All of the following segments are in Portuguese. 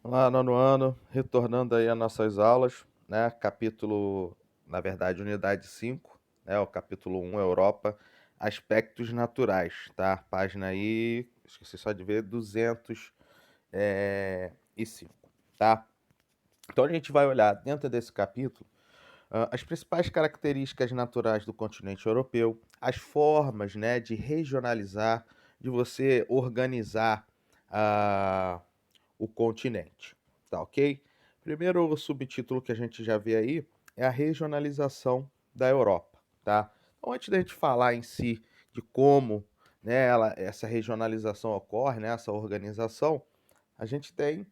Olá, nono ano, retornando aí às nossas aulas, né? Capítulo, na verdade, unidade 5, né? O capítulo 1, Europa, aspectos naturais, tá? Página aí, esqueci só de ver, 205, tá? Então a gente vai olhar dentro desse capítulo as principais características naturais do continente europeu, as formas, né, de regionalizar, de você organizar a o continente, tá ok? Primeiro o subtítulo que a gente já vê aí é a regionalização da Europa, tá? Então, antes da gente falar em si de como, né, essa regionalização ocorre, né, essa organização, a gente tem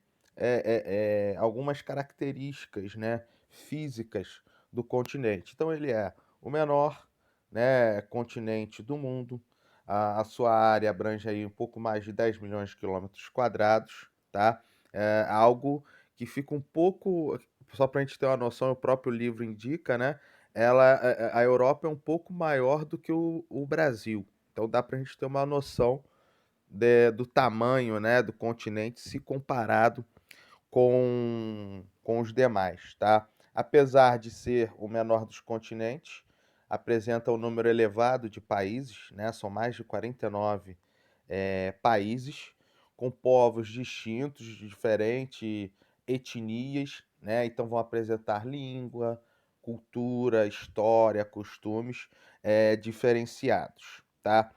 algumas características, né, físicas do continente. Então, ele é o menor, né, continente do mundo. A sua área abrange aí um pouco mais de 10 milhões de quilômetros quadrados, tá? É algo que fica um pouco, só para a gente ter uma noção, o próprio livro indica, né? A Europa é um pouco maior do que o Brasil. Então dá para a gente ter uma noção do tamanho, né, do continente se comparado com os demais, tá? Apesar de ser o menor dos continentes, apresenta um número elevado de países, né? São mais de 49 países, com povos distintos, de diferentes etnias, né? Então vão apresentar língua, cultura, história, costumes diferenciados, tá?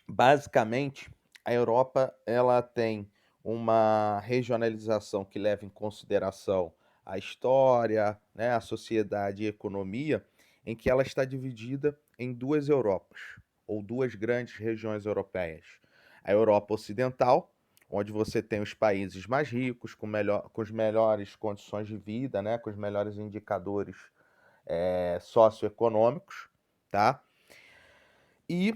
Basicamente, a Europa ela tem uma regionalização que leva em consideração a história, né, a sociedade e a economia, em que ela está dividida em duas Europas, ou duas grandes regiões europeias. A Europa Ocidental, onde você tem os países mais ricos, com as melhores condições de vida, né, com os melhores indicadores socioeconômicos, tá? E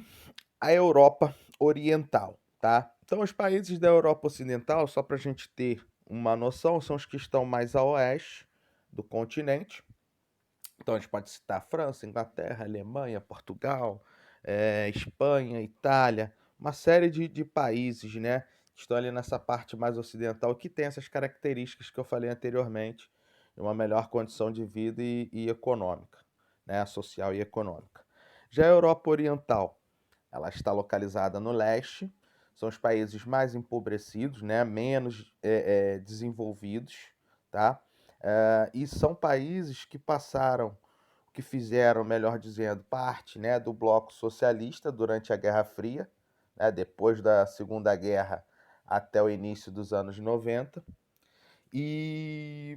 a Europa Oriental, tá? Então, os países da Europa Ocidental, só para a gente ter uma noção, são os que estão mais a oeste do continente. Então, a gente pode citar França, Inglaterra, Alemanha, Portugal, Espanha, Itália, uma série de países, né? Que estão ali nessa parte mais ocidental que tem essas características que eu falei anteriormente, de uma melhor condição de vida e econômica, né? Social e econômica. Já a Europa Oriental, ela está localizada no leste, são os países mais empobrecidos, né, menos desenvolvidos, tá? E são países que passaram, que fizeram, melhor dizendo, parte, né, do bloco socialista durante a Guerra Fria, né, depois da Segunda Guerra até o início dos anos 90, e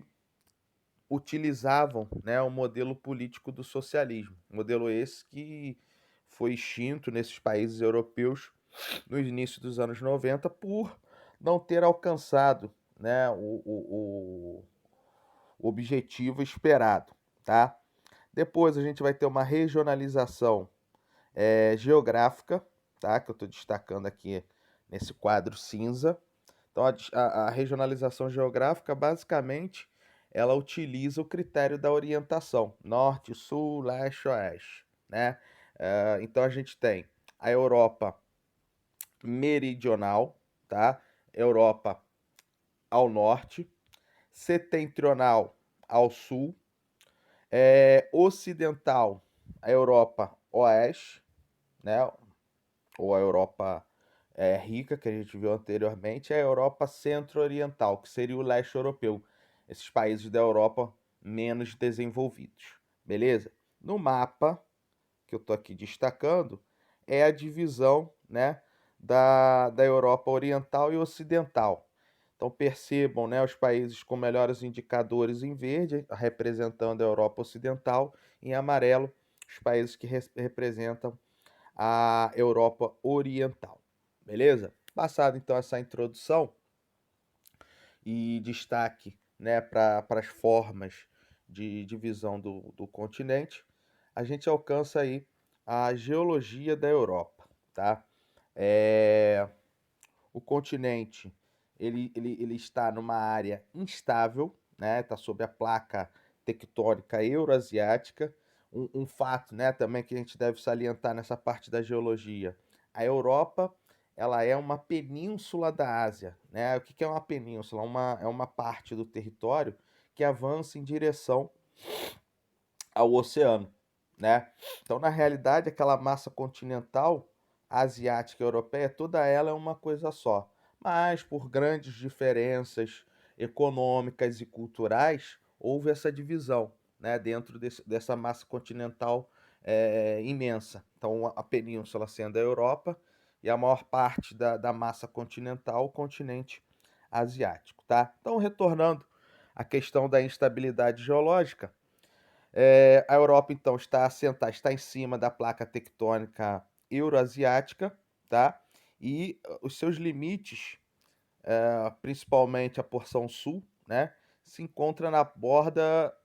utilizavam, né, o modelo político do socialismo, modelo esse que foi extinto nesses países europeus no início dos anos 90 por não ter alcançado, né, o objetivo esperado, tá? Depois a gente vai ter uma regionalização geográfica, tá? Que eu estou destacando aqui nesse quadro cinza. Então a regionalização geográfica basicamente ela utiliza o critério da orientação norte, sul, leste, oeste, né? Então a gente tem a Europa meridional, tá? Europa ao norte, setentrional ao sul, ocidental a Europa oeste, né? Ou a Europa rica, que a gente viu anteriormente, e a Europa centro-oriental, que seria o leste europeu, esses países da Europa menos desenvolvidos, beleza? No mapa que eu estou aqui destacando é a divisão, né, da Europa Oriental e Ocidental. Então percebam, né, os países com melhores indicadores em verde, representando a Europa Ocidental, em amarelo, os países que representam a Europa Oriental. Beleza? Passado então essa introdução e destaque, né, para as formas de divisão do continente, a gente alcança aí a geologia da Europa, tá? É, o continente ele está numa área instável, né? Está sob a placa tectônica euroasiática. Um fato, né, também que a gente deve salientar nessa parte da geologia: a Europa ela é uma península da Ásia, né? O que que é uma península? É uma parte do território que avança em direção ao oceano, né? Então, na realidade, aquela massa continental asiática e europeia, toda ela é uma coisa só. Mas por grandes diferenças econômicas e culturais, houve essa divisão, né, dentro dessa massa continental imensa. Então, a península sendo a Europa e a maior parte da massa continental, o continente asiático, tá? Então, retornando à questão da instabilidade geológica, a Europa, então, está assentada, está em cima da placa tectônica euroasiática, tá? E os seus limites, principalmente a porção sul, né, se encontra na borda,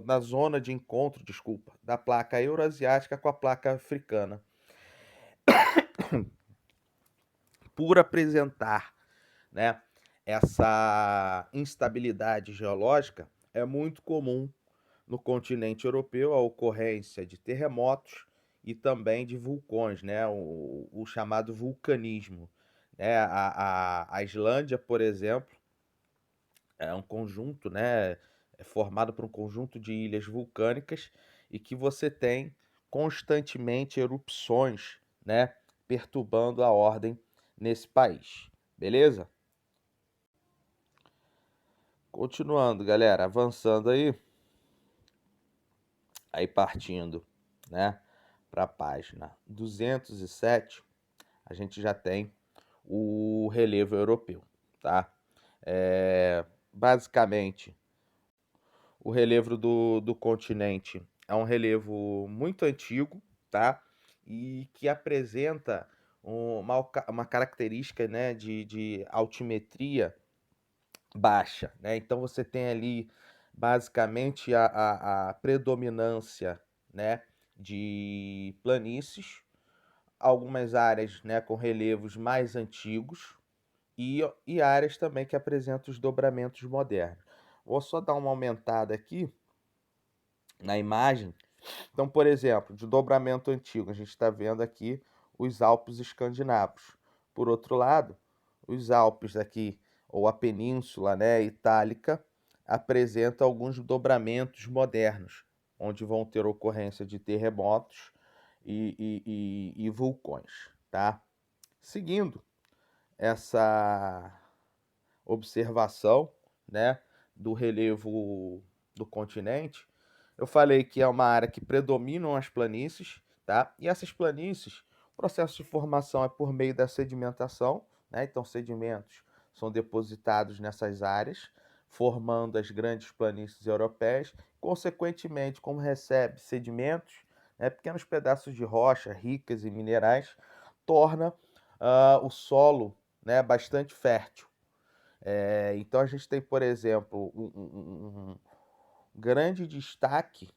na zona de encontro, desculpa, da placa euroasiática com a placa africana. Por apresentar, né, essa instabilidade geológica, é muito comum no continente europeu a ocorrência de terremotos e também de vulcões, né? O chamado vulcanismo. Né? A Islândia, por exemplo, é um conjunto, né? É formado por um conjunto de ilhas vulcânicas e que você tem constantemente erupções, né? Perturbando a ordem nesse país. Beleza? Continuando, galera, avançando aí partindo, né, para a página 207, a gente já tem o relevo europeu, tá? Basicamente, o relevo do continente é um relevo muito antigo, tá? E que apresenta uma característica, né, de altimetria baixa, né? Então você tem ali basicamente a predominância, né, de planícies, algumas áreas, né, com relevos mais antigos e áreas também que apresentam os dobramentos modernos. Vou só dar uma aumentada aqui na imagem. Então, por exemplo, de dobramento antigo, a gente está vendo aqui os Alpes escandinavos. Por outro lado, os Alpes aqui, ou a Península, né, Itálica, apresenta alguns dobramentos modernos, onde vão ter ocorrência de terremotos e vulcões, tá? Seguindo essa observação, né, do relevo do continente, eu falei que é uma área que predominam as planícies, tá? E essas planícies, o processo de formação é por meio da sedimentação, né? Então, sedimentos são depositados nessas áreas, formando as grandes planícies europeias. Consequentemente, como recebe sedimentos, né, pequenos pedaços de rocha ricas em minerais, torna o solo, né, bastante fértil. Então, a gente tem, por exemplo, um grande destaque,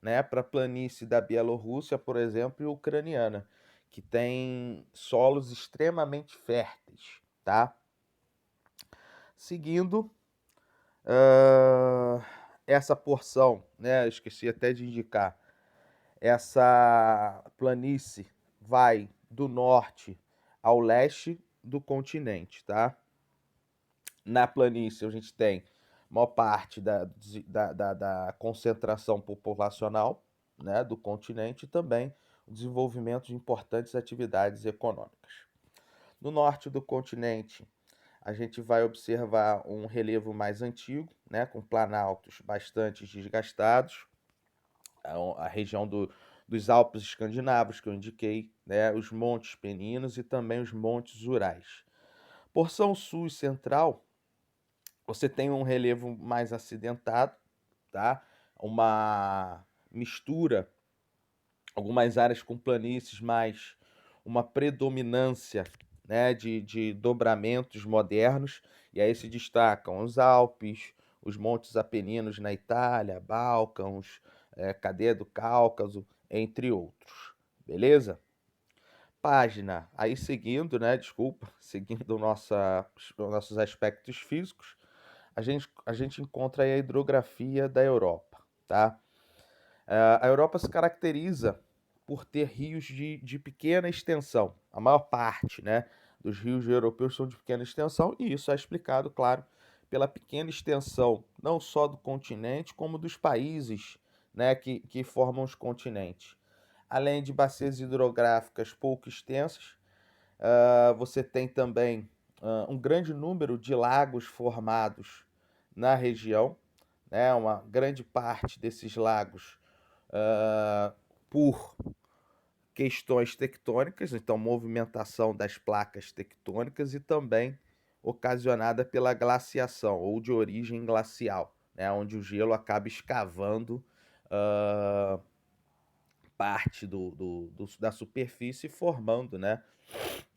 né, para a planície da Bielorrússia, por exemplo, e ucraniana, que tem solos extremamente férteis, tá? Seguindo essa porção, né, eu esqueci até de indicar, essa planície vai do norte ao leste do continente, tá? Na planície a gente tem maior parte da concentração populacional, né, do continente e também o desenvolvimento de importantes atividades econômicas. No norte do continente, a gente vai observar um relevo mais antigo, né, com planaltos bastante desgastados, a região dos Alpes escandinavos que eu indiquei, né, os montes Peninos e também os montes Urais. Porção sul e central, você tem um relevo mais acidentado, tá? Uma mistura, algumas áreas com planícies, mais uma predominância, né, de dobramentos modernos, e aí se destacam os Alpes, os Montes Apeninos na Itália, Balcãs, Cadeia do Cáucaso, entre outros. Beleza? Página, aí seguindo, né, desculpa, seguindo os nossos aspectos físicos, a gente encontra aí a hidrografia da Europa, tá? A Europa se caracteriza por ter rios de pequena extensão. A maior parte, né, dos rios europeus são de pequena extensão, e isso é explicado, claro, pela pequena extensão, não só do continente, como dos países, né, que formam os continentes. Além de bacias hidrográficas pouco extensas, você tem também um grande número de lagos formados na região, né? Uma grande parte desses lagos por questões tectônicas, então movimentação das placas tectônicas e também ocasionada pela glaciação ou de origem glacial, né? Onde o gelo acaba escavando parte da superfície, formando, né,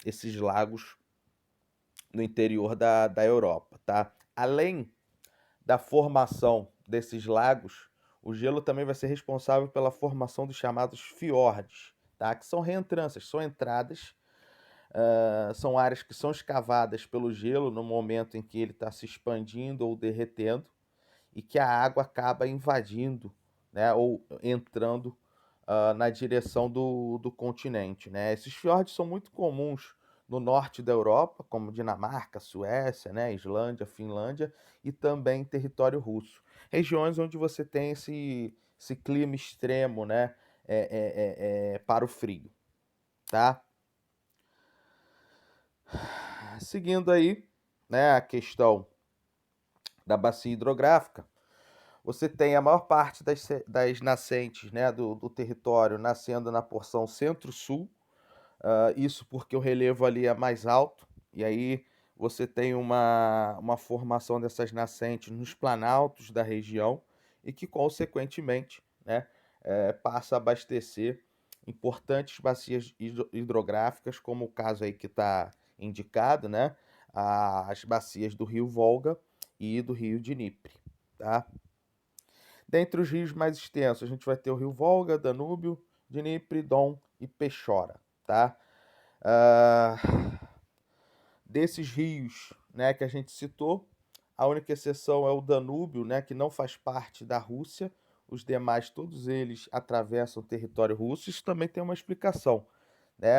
esses lagos no interior da Europa, tá? Além da formação desses lagos, o gelo também vai ser responsável pela formação dos chamados fiordes, tá? Que são reentrâncias, são entradas, são áreas que são escavadas pelo gelo no momento em que ele está se expandindo ou derretendo e que a água acaba invadindo, né, ou entrando na direção do continente, né? Esses fiordes são muito comuns no norte da Europa, como Dinamarca, Suécia, né, Islândia, Finlândia e também em território russo. Regiões onde você tem esse clima extremo, né, para o frio, tá? Seguindo aí, né, a questão da bacia hidrográfica, você tem a maior parte das nascentes, né, do território nascendo na porção centro-sul. Isso porque o relevo ali é mais alto, e aí você tem uma formação dessas nascentes nos planaltos da região e que, consequentemente, né, passa a abastecer importantes bacias hidrográficas, como o caso aí que está indicado, né, as bacias do rio Volga e do rio Dnipro, tá? Dentre os rios mais extensos, a gente vai ter o rio Volga, Danúbio, Dnipro, Don e Pechora, tá? Ah, desses rios, né, que a gente citou, a única exceção é o Danúbio, né, que não faz parte da Rússia. Os demais, todos eles atravessam o território russo. Isso também tem uma explicação, né?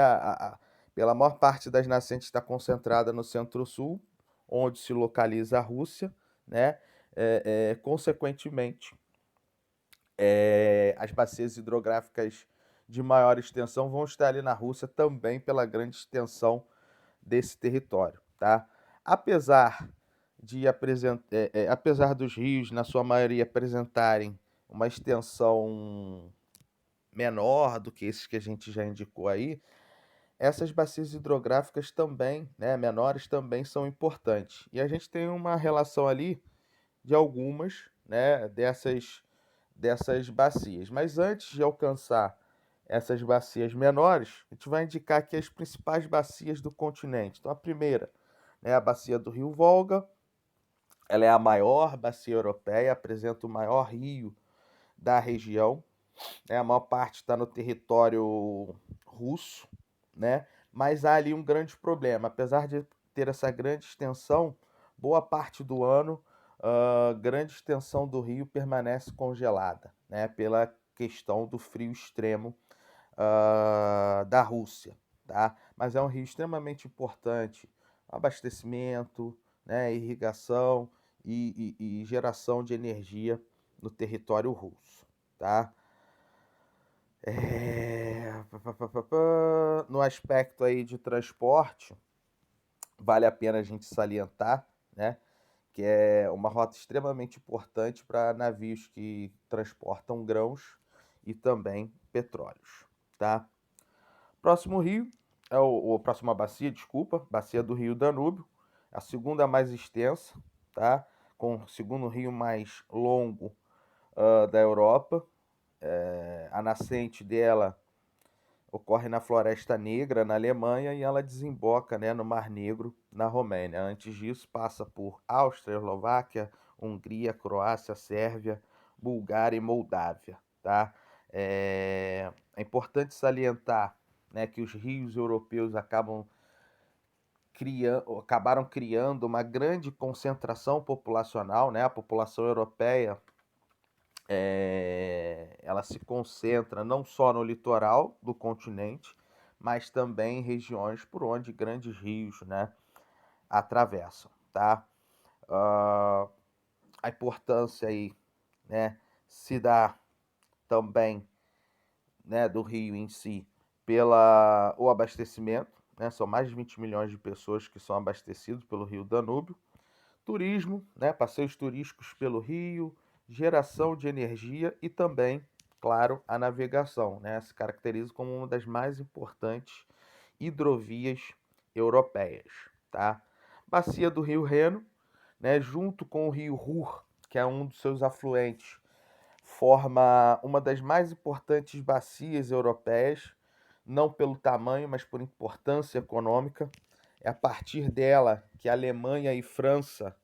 Pela maior parte das nascentes está concentrada no centro-sul, onde se localiza a Rússia, né? Consequentemente, as bacias hidrográficas de maior extensão vão estar ali na Rússia também pela grande extensão desse território, tá? Apesar apesar dos rios, na sua maioria, apresentarem uma extensão menor do que esses que a gente já indicou aí, essas bacias hidrográficas também, né, menores, também são importantes. E a gente tem uma relação ali de algumas, né, dessas bacias. Mas antes de alcançar essas bacias menores, a gente vai indicar aqui as principais bacias do continente. Então, a primeira, né, a bacia do Rio Volga, ela é a maior bacia europeia, apresenta o maior rio da região, né, a maior parte está no território russo, né, mas há ali um grande problema, apesar de ter essa grande extensão, boa parte do ano, grande extensão do rio permanece congelada, né, pela questão do frio extremo da Rússia, tá? Mas é um rio extremamente importante, abastecimento, né, irrigação e geração de energia no território russo, tá? No aspecto aí de transporte, vale a pena a gente salientar, né, que é uma rota extremamente importante para navios que transportam grãos e também petróleos, tá? Próximo rio próxima bacia, desculpa, bacia do Rio Danúbio, a segunda mais extensa, tá? Com o segundo rio mais longo da Europa. A nascente dela ocorre na Floresta Negra, na Alemanha, e ela desemboca, né, no Mar Negro, na Romênia. Antes disso, passa por Áustria, Eslováquia, Hungria, Croácia, Sérvia, Bulgária e Moldávia, tá? É importante salientar, né, que os rios europeus acabaram criando uma grande concentração populacional, né? A população europeia ela se concentra não só no litoral do continente, mas também em regiões por onde grandes rios, né, atravessam, tá? Ah, a importância aí, né, se dá também, né, do rio em si pela o abastecimento, né? São mais de 20 milhões de pessoas que são abastecidos pelo rio Danúbio. Turismo, né, passeios turísticos pelo rio, geração de energia e também, claro, a navegação, né, se caracteriza como uma das mais importantes hidrovias europeias, tá? Bacia do Rio Reno, né, junto com o Rio Ruhr, que é um dos seus afluentes, forma uma das mais importantes bacias europeias, não pelo tamanho, mas por importância econômica. É a partir dela que a Alemanha e França,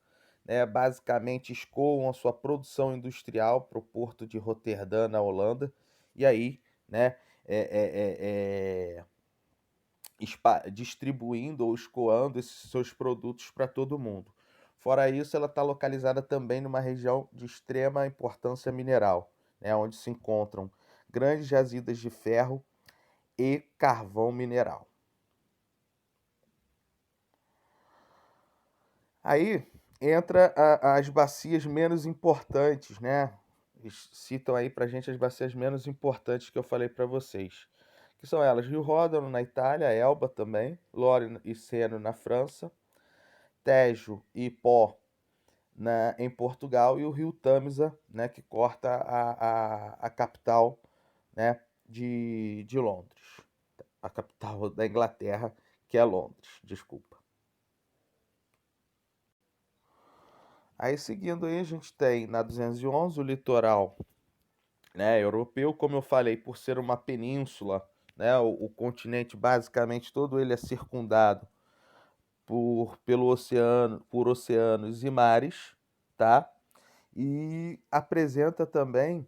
né, basicamente escoam a sua produção industrial para o porto de Roterdã, na Holanda, e aí, né, é, distribuindo ou escoando esses seus produtos para todo mundo. Fora isso, ela está localizada também numa região de extrema importância mineral, né, onde se encontram grandes jazidas de ferro e carvão mineral. Aí entra as bacias menos importantes, né? Eles citam aí pra gente as bacias menos importantes que eu falei para vocês. Que são elas: Rio Ródano na Itália, Elba também, Lore e Seno na França, Tejo e Pó em Portugal e o Rio Tâmisa, né, que corta a capital, né, de Londres. A capital da Inglaterra, que é Londres, desculpa. Aí seguindo aí, a gente tem na 211 o litoral, né, europeu, como eu falei, por ser uma península, né, o continente basicamente todo ele é circundado pelo oceano, por oceanos e mares, tá? E apresenta também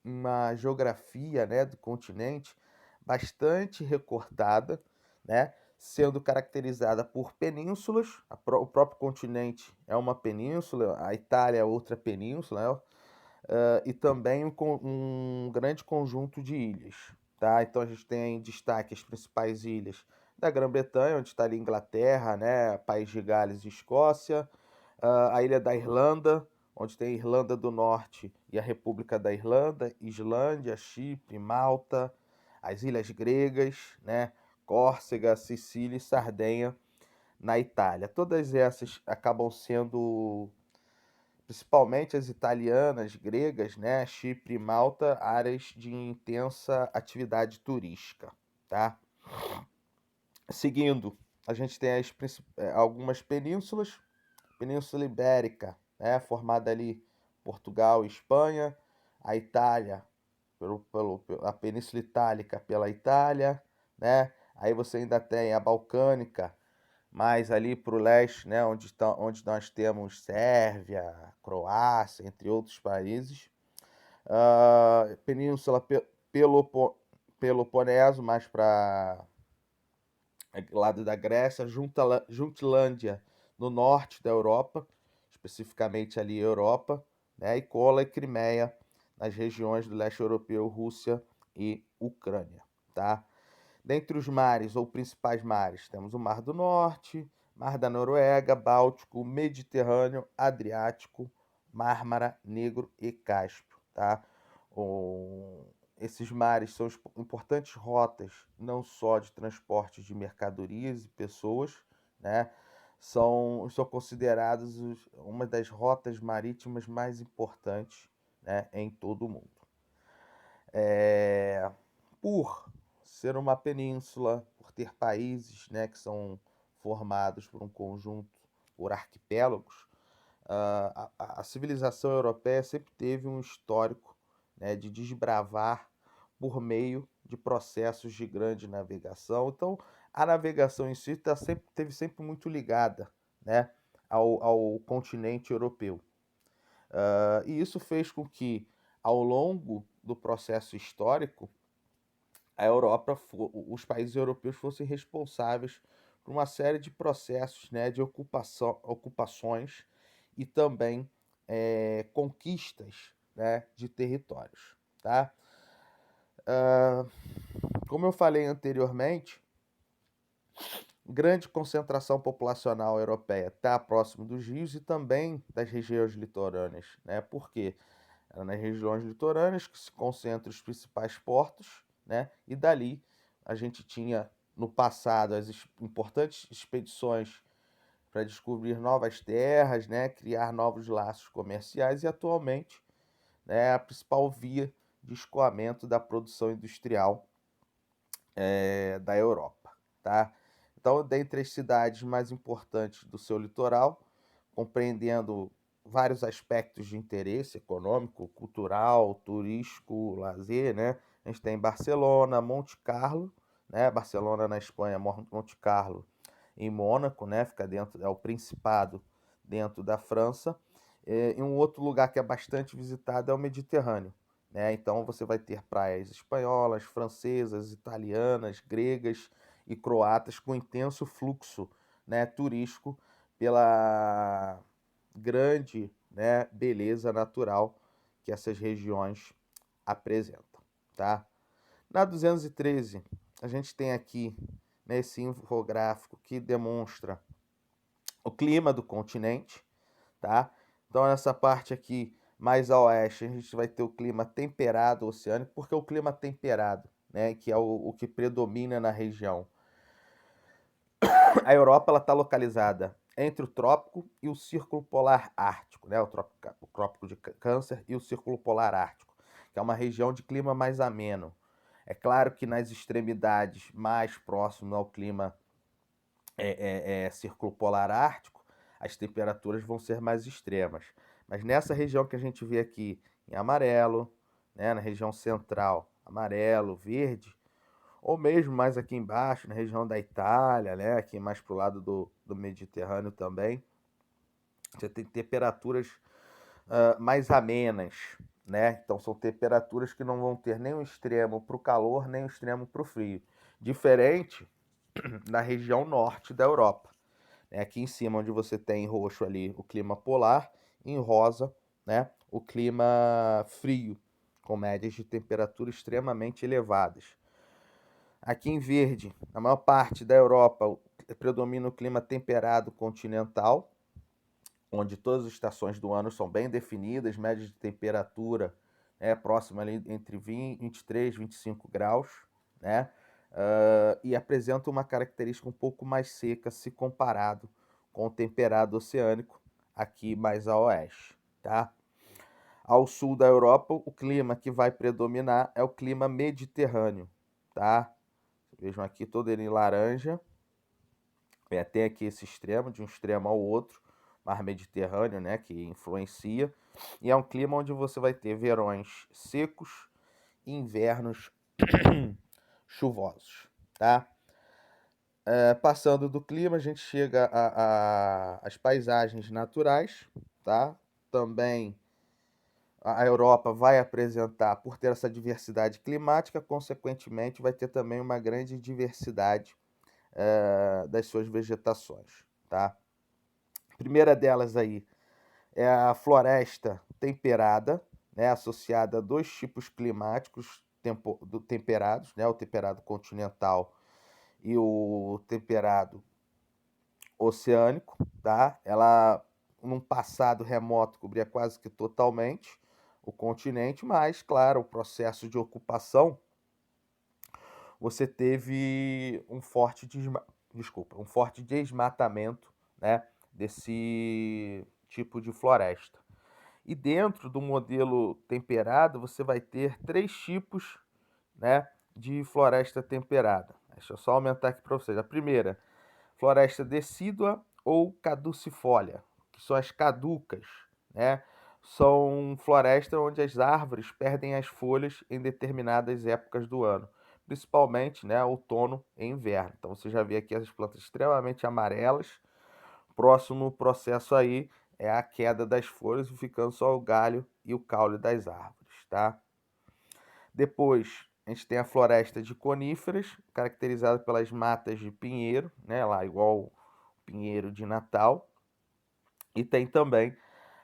uma geografia, né, do continente bastante recortada, né, sendo caracterizada por penínsulas. O próprio continente é uma península, a Itália é outra península, né, e também um grande conjunto de ilhas. Tá? Então a gente tem em destaque as principais ilhas da Grã-Bretanha, onde está ali Inglaterra, né, País de Gales e Escócia, a ilha da Irlanda, onde tem a Irlanda do Norte e a República da Irlanda, Islândia, Chipre, Malta, as ilhas gregas, né, Córcega, Sicília e Sardenha na Itália. Todas essas acabam sendo, principalmente as italianas, gregas, né, Chipre e Malta, áreas de intensa atividade turística, tá? Seguindo, a gente tem algumas penínsulas. Península Ibérica, né, formada ali Portugal e Espanha, a Itália, a Península Itálica pela Itália, né? Aí você ainda tem a Balcânica, mais ali para o leste, né, onde nós temos Sérvia, Croácia, entre outros países. Península Peloponeso, mais para lado da Grécia, Jutlândia no norte da Europa, especificamente ali Europa, né, e Kola e Crimeia nas regiões do leste europeu, Rússia e Ucrânia, tá? Dentre os mares ou principais mares, temos o Mar do Norte, Mar da Noruega, Báltico, Mediterrâneo, Adriático, Mármara, Negro e Cáspio, tá? O, esses mares são importantes rotas, não só de transporte de mercadorias e pessoas, né? São considerados uma das rotas marítimas mais importantes, né, em todo o mundo. Por ser uma península, por ter países, né, que são formados por um conjunto, por arquipélagos, a civilização europeia sempre teve um histórico, né, de desbravar por meio de processos de grande navegação. Então, a navegação em si teve sempre muito ligada, né, ao continente europeu. E isso fez com que, ao longo do processo histórico, a Europa, os países europeus fossem responsáveis por uma série de processos, né, de ocupações e também conquistas, né, de territórios, tá? Como eu falei anteriormente, grande concentração populacional europeia está próximo dos rios e também das regiões litorâneas, né? Por quê? É nas regiões litorâneas que se concentram os principais portos, né? E dali a gente tinha no passado as importantes expedições para descobrir novas terras, né? Criar novos laços comerciais e atualmente, né, a principal via de escoamento da produção industrial da Europa, tá? Então, dentre as cidades mais importantes do seu litoral, compreendendo vários aspectos de interesse econômico, cultural, turístico, lazer, né? A gente tem Barcelona, Monte Carlo, né? Barcelona na Espanha, Monte Carlo em Mônaco, né? Fica dentro, é o Principado dentro da França. E um outro lugar que é bastante visitado é o Mediterrâneo, né? Então você vai ter praias espanholas, francesas, italianas, gregas e croatas com intenso fluxo, né, turístico pela grande, né, beleza natural que essas regiões apresentam, tá? Na 213, a gente tem aqui nesse infográfico que demonstra o clima do continente, tá? Então, nessa parte aqui mais a oeste, a gente vai ter o clima temperado oceânico, porque o clima temperado, né, que é o que predomina na região. A Europa está localizada entre o trópico e o círculo polar ártico, né, o trópico de Câncer e o círculo polar ártico, que é uma região de clima mais ameno. É claro que nas extremidades mais próximas ao clima círculo polar ártico, as temperaturas vão ser mais extremas. Mas nessa região que a gente vê aqui em amarelo, né, na região central, amarelo, verde, ou mesmo mais aqui embaixo, na região da Itália, né, aqui mais para o lado do Mediterrâneo também, você tem temperaturas mais amenas, né? Então são temperaturas que não vão ter nem um extremo para o calor, nem um extremo para o frio. Diferente na região norte da Europa. Aqui em cima, onde você tem em roxo ali o clima polar, em rosa, né, o clima frio, com médias de temperatura extremamente elevadas. Aqui em verde, na maior parte da Europa, predomina o clima temperado continental, onde todas as estações do ano são bem definidas, médias de temperatura próxima ali entre 23 e 25 graus, né? E apresenta uma característica um pouco mais seca se comparado com o temperado oceânico aqui mais a oeste, tá? Ao sul da Europa, o clima que vai predominar é o clima mediterrâneo, tá? Vejam aqui todo ele em laranja. Tem aqui esse extremo, de um extremo ao outro, mar Mediterrâneo, né, que influencia. E é um clima onde você vai ter verões secos e invernos chuvosos, tá? Passando do clima, a gente chega às paisagens naturais, tá? Também a Europa vai apresentar, por ter essa diversidade climática, consequentemente, vai ter também uma grande diversidade das suas vegetações, tá? A primeira delas aí é a floresta temperada, né, associada a dois tipos climáticos temperados, né, o temperado continental e o temperado oceânico, tá? Ela, num passado remoto, cobria quase que totalmente o continente, mas, claro, o processo de ocupação, você teve um forte desmatamento, né, desse tipo de floresta. E dentro do modelo temperado, você vai ter três tipos, né, de floresta temperada. Deixa eu só aumentar aqui para vocês. A primeira, floresta decídua ou caducifólia, que são as caducas, né? São florestas onde as árvores perdem as folhas em determinadas épocas do ano, principalmente, né, outono e inverno. Então você já vê aqui as plantas extremamente amarelas. Próximo processo aí é a queda das folhas, ficando só o galho e o caule das árvores, tá? Depois, a gente tem a floresta de coníferas, caracterizada pelas matas de pinheiro, né, lá igual o pinheiro de Natal. E tem também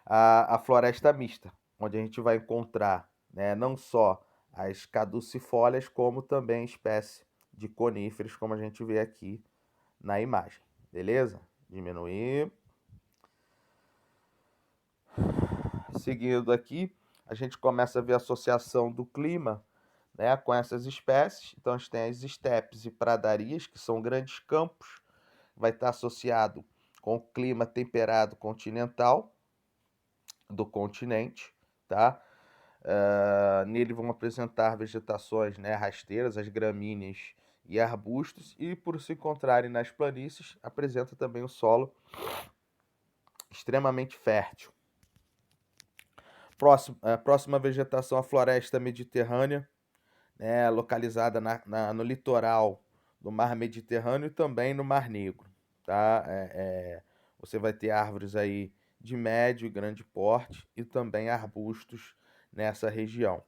a floresta mista, onde a gente vai encontrar, né, não só as caducifólias, como também espécie de coníferas, como a gente vê aqui na imagem. Beleza? Diminuir. Seguindo aqui, a gente começa a ver a associação do clima, né, com essas espécies. Então, a gente tem as estepes e pradarias, que são grandes campos, vai estar associado com o clima temperado continental do continente, tá? Nele vão apresentar vegetações, né, rasteiras, as gramíneas e arbustos, e por se encontrarem nas planícies, apresenta também o solo extremamente fértil. Próxima vegetação, a floresta mediterrânea, né, localizada no litoral do Mar Mediterrâneo e também no Mar Negro. Tá? Você vai ter árvores aí de médio e grande porte e também arbustos nessa região.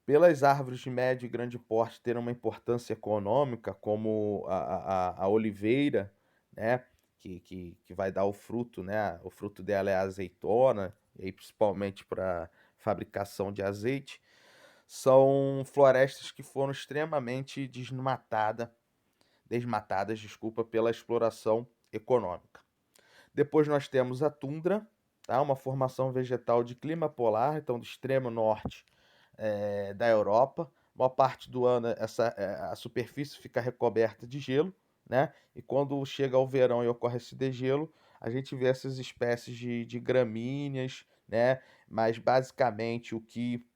Pelas árvores de médio e grande porte terem uma importância econômica, como a oliveira, né, que vai dar o fruto, né, o fruto dela é a azeitona, e aí principalmente para fabricação de azeite, são florestas que foram extremamente desmatadas, desculpa, pela exploração econômica. Depois nós temos a tundra, tá? Uma formação vegetal de clima polar, então do extremo norte da Europa. A maior parte do ano a superfície fica recoberta de gelo, né? E quando chega ao verão e ocorre esse degelo, a gente vê essas espécies de gramíneas, né? Mas basicamente o que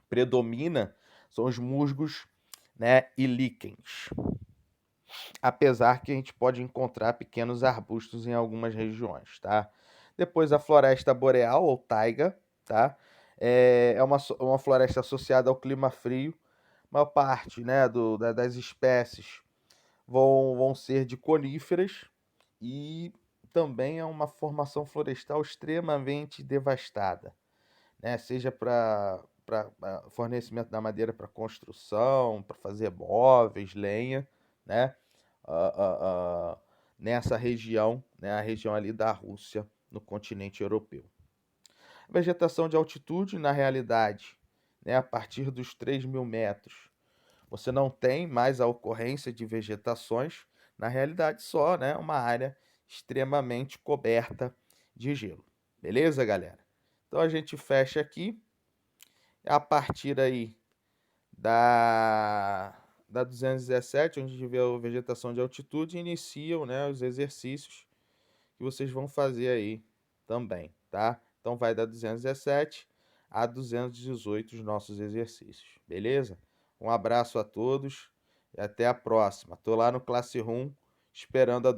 predomina são os musgos, né, e líquens. Apesar que a gente pode encontrar pequenos arbustos em algumas regiões, tá? Depois a floresta boreal ou taiga, tá? É uma floresta associada ao clima frio. A maior parte, né, das espécies vão ser de coníferas e também é uma formação florestal extremamente devastada, né? Seja para fornecimento da madeira para construção, para fazer móveis, lenha, né? ah, ah, ah, Nessa região, né? A região ali da Rússia, no continente europeu. A vegetação de altitude, na realidade, né? A partir dos 3.000 metros, você não tem mais a ocorrência de vegetações, na realidade só, né? Uma área extremamente coberta de gelo. Beleza, galera? Então a gente fecha aqui. A partir aí da 217, onde a gente vê a vegetação de altitude, iniciam, né, os exercícios que vocês vão fazer aí também, tá? Então vai da 217 a 218 os nossos exercícios, beleza? Um abraço a todos e até a próxima. Tô lá no Classroom esperando a